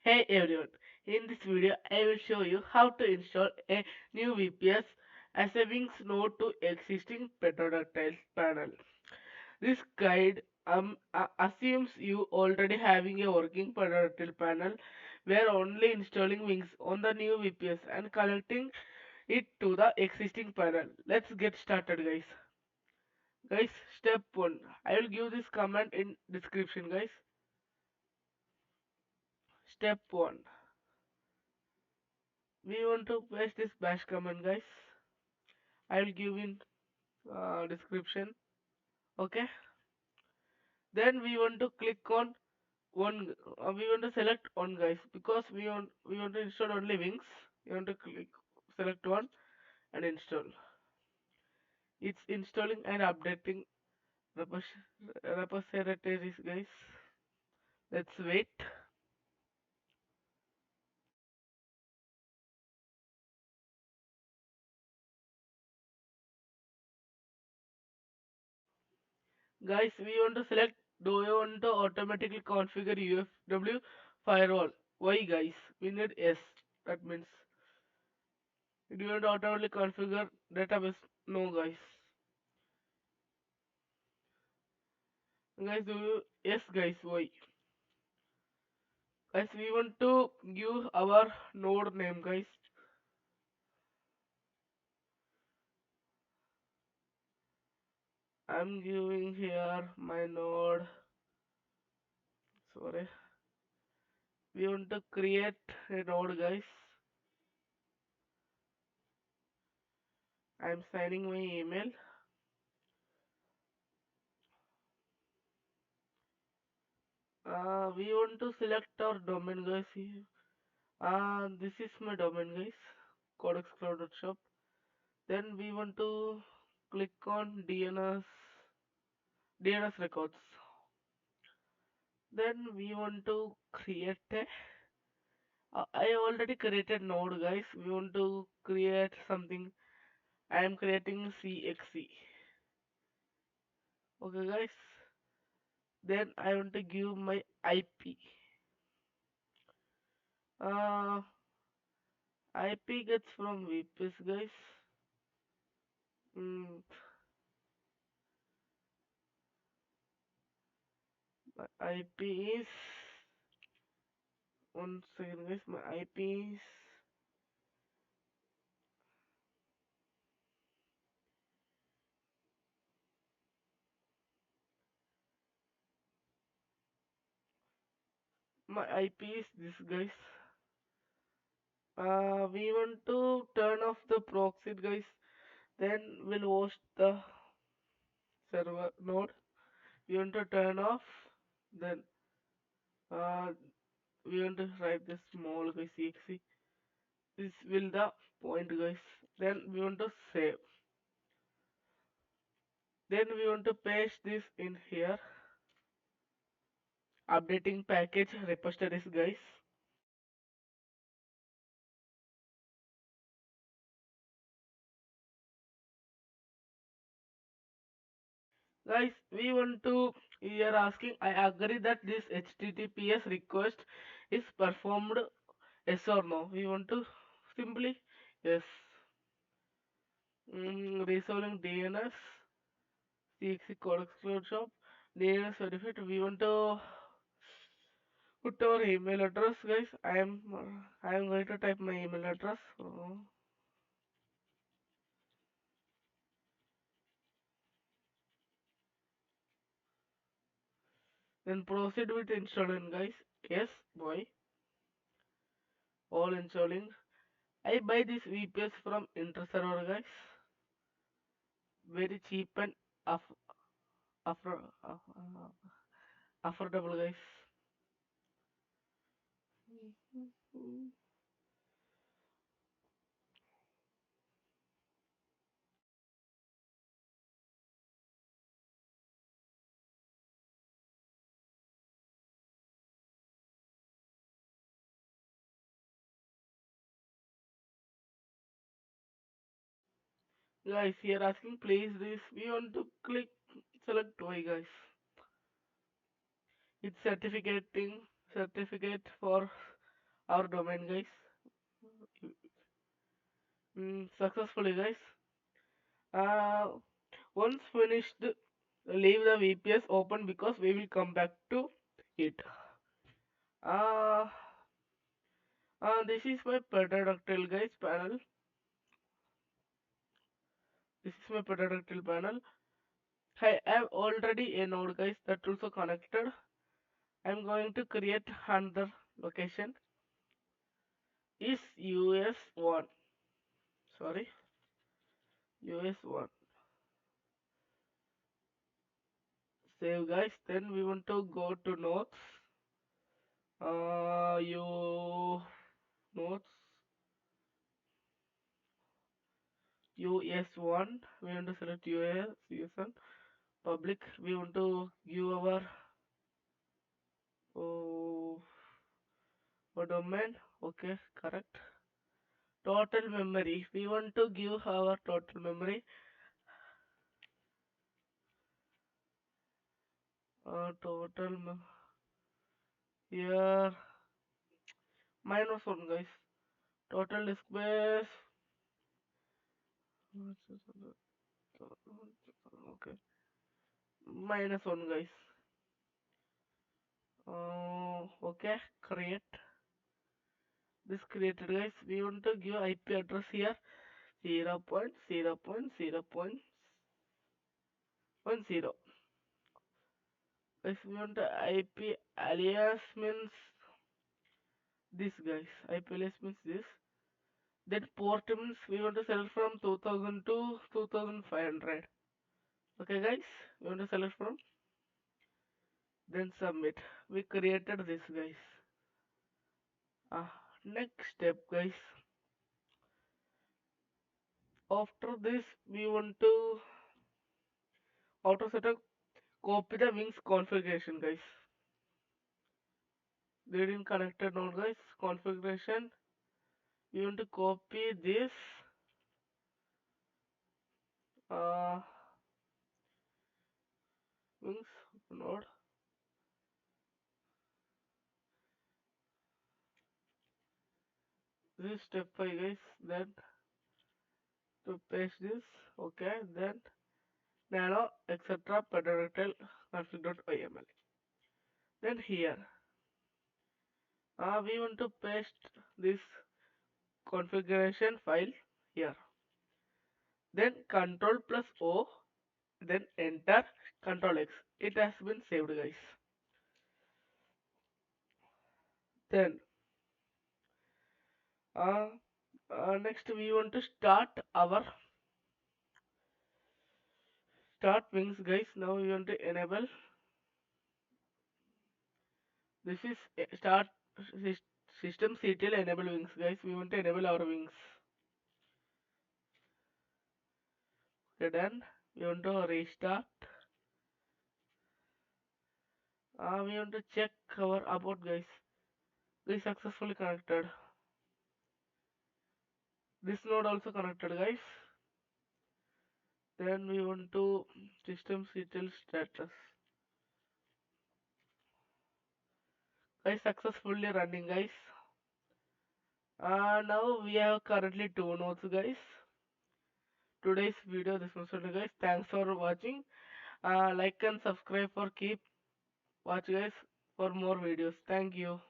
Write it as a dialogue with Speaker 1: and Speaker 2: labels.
Speaker 1: Hey everyone, in this video I will show you how to install a new VPS as a Wings node to existing Pterodactyl panel. This guide assumes you already having a working Pterodactyl panel. We are only installing Wings on the new VPS and connecting it to the existing panel. Let's get started guys. Guys, step 1. I will give this command in description guys. Step 1. We want to paste this bash command guys. I will give in description. Okay. Then we want to click on one. We want to select one guys because we want to install only Wings. We want to click select one and install. It's installing and updating repositories guys. Let's wait. Guys, we want to select. Do you want to automatically configure UFW firewall? Why guys? We need yes. That means do you want to automatically configure database? No guys. Guys, do you? Yes, guys. Why? Guys, we want to give our node name, guys. I'm giving here my node. Sorry. We want to create a node, guys. I'm signing my email. We want to select our domain, guys. This is my domain, guys. Codex.shop. Then we want to click on DNS records. Then we want to create a I already created node guys. We want to create something. I am creating CXC. Okay guys. Then I want to give my IP. Uh, IP gets from VPS guys. Mm, my IP is 1 second guys. My IP is my IP is this guys. We want to turn off the proxy guys. Then we'll host the server node. We want to turn off. Then uh, we want to write this small guys exe. This will the point guys. Then we want to save. Then we want to paste this in here. Updating package repositories guys. Guys, we want to we are asking I agree that this HTTPS request is performed yes or no. We want to simply yes. Resolving DNS, CXC code exploit shop, DNS certificate. We want to put our email address, guys. I am going to type my email address. Then proceed with installing, guys. Yes, boy. All installing. I buy this VPS from Interserver, guys. Very cheap and aff afford affordable, guys. Guys, here asking please this. We want to click select Y, guys. It's certificate for our domain, guys. Successfully, guys. Uh, Once finished, leave the VPS open because we will come back to it. Uh, this is my pterodactyl, guys, panel. This is my pterodactyl panel. I have already a node, guys, that also connected. I'm going to create another location. Is US1. Sorry, US1. Save, guys. Then we want to go to nodes. You nodes US1. We want to select US1. Public. We want to give oh, our domain. Okay, correct. Total memory. We want to give our total memory. Total here -1, guys. Total disk space. Okay, -1, guys. Okay, create. This created, guys. We want to give IP address here 0.0.0.10. Guys, we want the IP alias means this, guys. IP alias means this. Then port means we want to select from 2000 to 2500. Okay, guys. We want to select from. Then submit. We created this, guys. Next step, guys. After this, we want to auto setup copy the wings configuration, guys. They didn't connected node, guys. Configuration. We want to copy this uh, wings node. This is step 5, guys. Then to paste this. Okay. Then nano etc. Pterodactyl config.yml. Then here, we want to paste this configuration file here. Then Control plus O. Then enter Control X. It has been saved, guys. Then uh, next we want to start wings, guys. Now we want to enable. This is start system CTL enable wings, guys. We want to enable our wings. Okay, done. We want to restart. We want to check our about, guys. This successfully connected. This node also connected, guys. Then we want to system CTL status. Guys, successfully running, guys. Now we have currently two nodes, guys. Today's video this was it, guys. Thanks for watching. Like and subscribe for keep watch, guys, for more videos. Thank you.